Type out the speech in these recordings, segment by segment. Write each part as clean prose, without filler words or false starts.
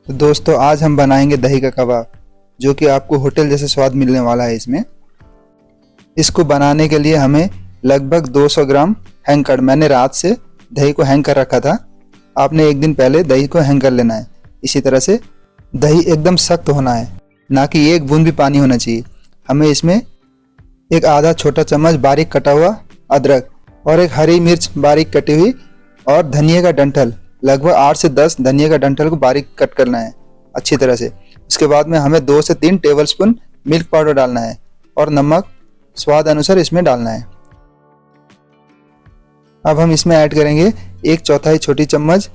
तो दोस्तों आज हम बनाएंगे दही का कबाब, जो कि आपको होटल जैसे स्वाद मिलने वाला है इसमें। इसको बनाने के लिए हमें लगभग 200 ग्राम हैंग कर, मैंने रात से दही को हैंग कर रखा था। आपने एक दिन पहले दही को हैंग कर लेना है। इसी तरह से दही एकदम सख्त होना है, ना कि एक बूंद भी पानी होना चाहिए। हमें इसमें एक आधा छोटा चम्मच बारीक कटा हुआ अदरक और एक हरी मिर्च बारीक कटी हुई और धनिया का डंठल, लगभग 8 से 10 धनिया का डंठल को बारीक कट करना है अच्छी तरह से। उसके बाद में हमें 2 से 3 टेबलस्पून मिल्क पाउडर डालना है और नमक स्वाद अनुसार इसमें डालना है। अब हम इसमें ऐड करेंगे 1/4 छोटी चम्मच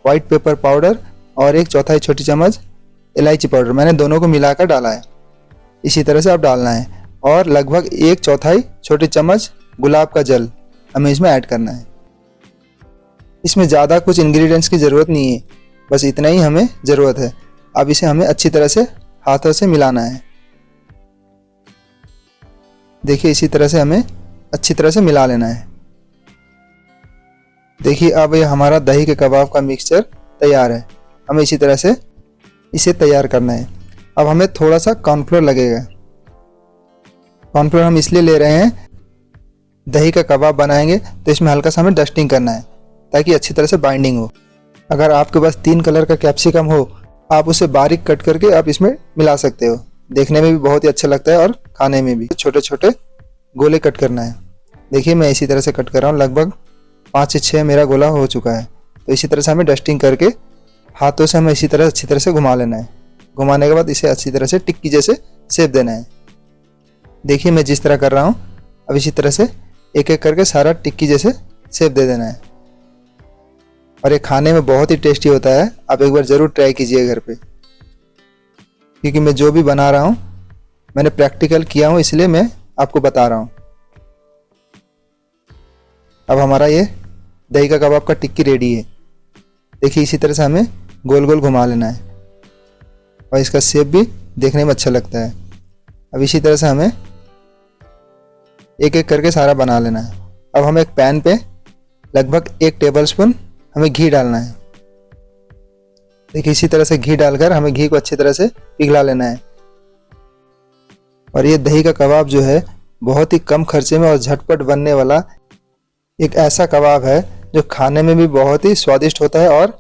व्हाइट पेपर पाउडर और 1/4 छोटी चम्मच इलायची पाउडर। मैंने दोनों को मिलाकर डाला है। इसी तरह से अब डालना है और लगभग 1/4 छोटी चम्मच गुलाब का जल हमें इसमें ऐड करना है। इसमें ज़्यादा कुछ इंग्रेडिएंट्स की ज़रूरत नहीं है, बस इतना ही हमें ज़रूरत है। अब इसे हमें अच्छी तरह से हाथों से मिलाना है। देखिए इसी तरह से हमें अच्छी तरह से मिला लेना है। देखिए अब ये हमारा दही के कबाब का मिक्सचर तैयार है। हमें इसी तरह से इसे तैयार करना है। अब हमें थोड़ा सा कॉर्नफ्लोर लगेगा। कॉर्नफ्लोर हम इसलिए ले रहे हैं, दही का कबाब बनाएंगे तो इसमें हल्का सा हमें डस्टिंग करना है ताकि अच्छी तरह से बाइंडिंग हो। अगर आपके पास 3 कलर का कैप्सिकम हो, आप उसे बारीक कट करके आप इसमें मिला सकते हो। देखने में भी बहुत ही अच्छा लगता है और खाने में भी। छोटे छोटे गोले कट करना है। देखिए मैं इसी तरह से कट कर रहा हूँ। लगभग 5 से 6 मेरा गोला हो चुका है। तो इसी तरह से हमें डस्टिंग करके हाथों से हमें इसी तरह अच्छी तरह से घुमा लेना है। घुमाने के बाद इसे अच्छी तरह से टिक्की जैसे शेप देना है। देखिए मैं जिस तरह कर रहा हूँ, अब इसी तरह से एक एक करके सारा टिक्की जैसे शेप दे देना है। और ये खाने में बहुत ही टेस्टी होता है। आप एक बार ज़रूर ट्राई कीजिए घर पे, क्योंकि मैं जो भी बना रहा हूँ मैंने प्रैक्टिकल किया हूँ, इसलिए मैं आपको बता रहा हूँ। अब हमारा ये दही का कबाब का टिक्की रेडी है। देखिए इसी तरह से हमें गोल गोल घुमा लेना है और इसका शेप भी देखने में अच्छा लगता है। अब इसी तरह से हमें एक एक करके सारा बना लेना है। अब हम एक पैन पे लगभग 1 टेबलस्पून हमें घी डालना है। देखिए इसी तरह से घी डालकर हमें घी को अच्छी तरह से पिघला लेना है। और ये दही का कबाब जो है बहुत ही कम खर्चे में और झटपट बनने वाला एक ऐसा कबाब है जो खाने में भी बहुत ही स्वादिष्ट होता है और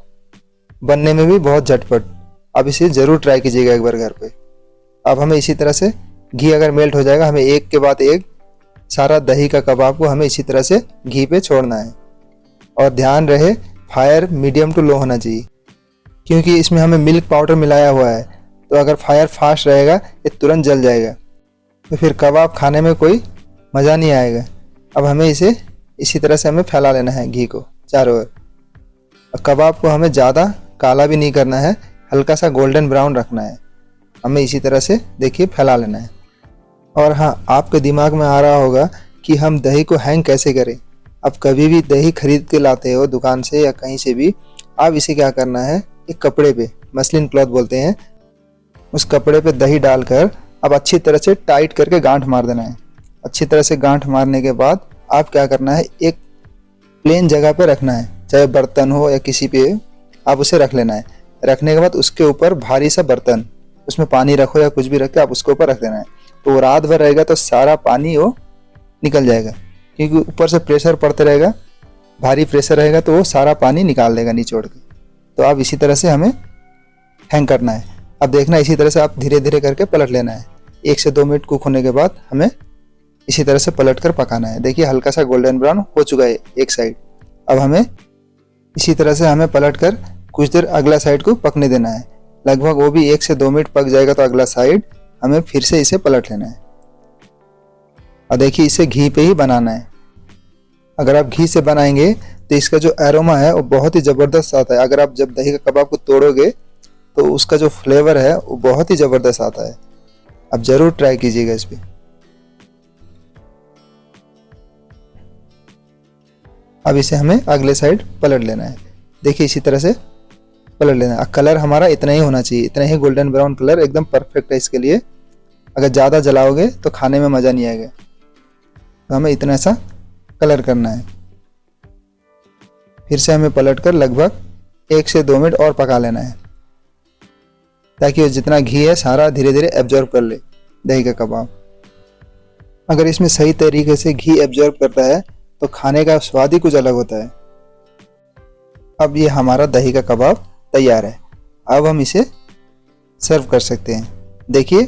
बनने में भी बहुत झटपट। अब इसे ज़रूर ट्राई कीजिएगा एक बार घर पे। अब हमें इसी तरह से घी अगर मेल्ट हो जाएगा, हमें एक के बाद एक सारा दही का कबाब को हमें इसी तरह से घी पे छोड़ना है। और ध्यान रहे फायर मीडियम टू लो होना चाहिए, क्योंकि इसमें हमें मिल्क पाउडर मिलाया हुआ है। तो अगर फायर फास्ट रहेगा ये तुरंत जल जाएगा, तो फिर कबाब खाने में कोई मज़ा नहीं आएगा। अब हमें इसे इसी तरह से हमें फैला लेना है घी को चारों ओर। और कबाब को हमें ज़्यादा काला भी नहीं करना है, हल्का सा गोल्डन ब्राउन रखना है। हमें इसी तरह से देखिए फैला लेना है। और हाँ, आपके दिमाग में आ रहा होगा कि हम दही को हैंग कैसे करें। अब कभी भी दही खरीद के लाते हो दुकान से या कहीं से भी, आप इसे क्या करना है, एक कपड़े पे, मसलिन क्लॉथ बोलते हैं, उस कपड़े पे दही डालकर अब अच्छी तरह से टाइट करके गांठ मार देना है। अच्छी तरह से गांठ मारने के बाद आप क्या करना है, एक प्लेन जगह पे रखना है, चाहे बर्तन हो या किसी पे आप उसे रख लेना है। रखने के बाद उसके ऊपर भारी सा बर्तन, उसमें पानी रखो या कुछ भी रख के आप उसके ऊपर रख देना है। तो वो रात भर रहेगा तो सारा पानी वो निकल जाएगा, क्योंकि ऊपर से प्रेशर पड़ते रहेगा, भारी प्रेशर रहेगा तो वो सारा पानी निकाल देगा निचोड़ के। तो अब इसी तरह से हमें हैंग करना है। अब देखना इसी तरह से आप धीरे धीरे करके पलट लेना है। 1 से 2 मिनट कुक होने के बाद हमें इसी तरह से पलट कर पकाना है। देखिए हल्का सा गोल्डन ब्राउन हो चुका है एक साइड। अब हमें इसी तरह से हमें पलट कर कुछ देर अगला साइड को पकने देना है। लगभग वो भी 1 से 2 मिनट पक जाएगा तो अगला साइड हमें फिर से इसे पलट लेना है। और देखिए इसे घी पे ही बनाना है। अगर आप घी से बनाएंगे तो इसका जो एरोमा है वो बहुत ही ज़बरदस्त आता है। अगर आप जब दही का कबाब को तोड़ोगे तो उसका जो फ्लेवर है वो बहुत ही ज़बरदस्त आता है। आप ज़रूर ट्राई कीजिएगा इस पर। अब इसे हमें अगले साइड पलट लेना है। देखिए इसी तरह से पलट लेना है। कलर हमारा इतना ही होना चाहिए, इतना ही गोल्डन ब्राउन कलर एकदम परफेक्ट है इसके लिए। अगर ज़्यादा जलाओगे तो खाने में मज़ा नहीं आएगा। तो हमें इतना सा कलर करना है। फिर से हमें पलट कर लगभग 1 से 2 मिनट और पका लेना है। ताकि वो जितना घी है सारा धीरे धीरे एब्जॉर्ब कर ले दही का कबाब। अगर इसमें सही तरीके से घी एब्जॉर्ब करता है तो खाने का स्वाद ही कुछ अलग होता है। अब ये हमारा दही का कबाब तैयार है। अब हम इसे सर्व कर सकते हैं। देखिए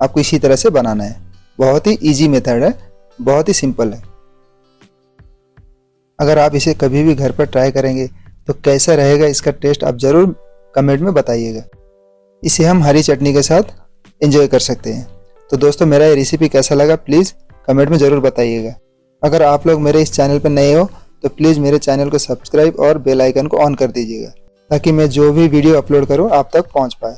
आपको इसी तरह से बनाना है। बहुत ही इजी मेथड है, बहुत ही सिंपल है। अगर आप इसे कभी भी घर पर ट्राई करेंगे तो कैसा रहेगा इसका टेस्ट आप ज़रूर कमेंट में बताइएगा। इसे हम हरी चटनी के साथ एंजॉय कर सकते हैं। तो दोस्तों मेरा ये रेसिपी कैसा लगा प्लीज़ कमेंट में ज़रूर बताइएगा। अगर आप लोग मेरे इस चैनल पर नए हो तो प्लीज़ मेरे चैनल को सब्सक्राइब और बेल आइकन को ऑन कर दीजिएगा ताकि मैं जो भी वीडियो अपलोड करूं आप तक पहुंच पाए।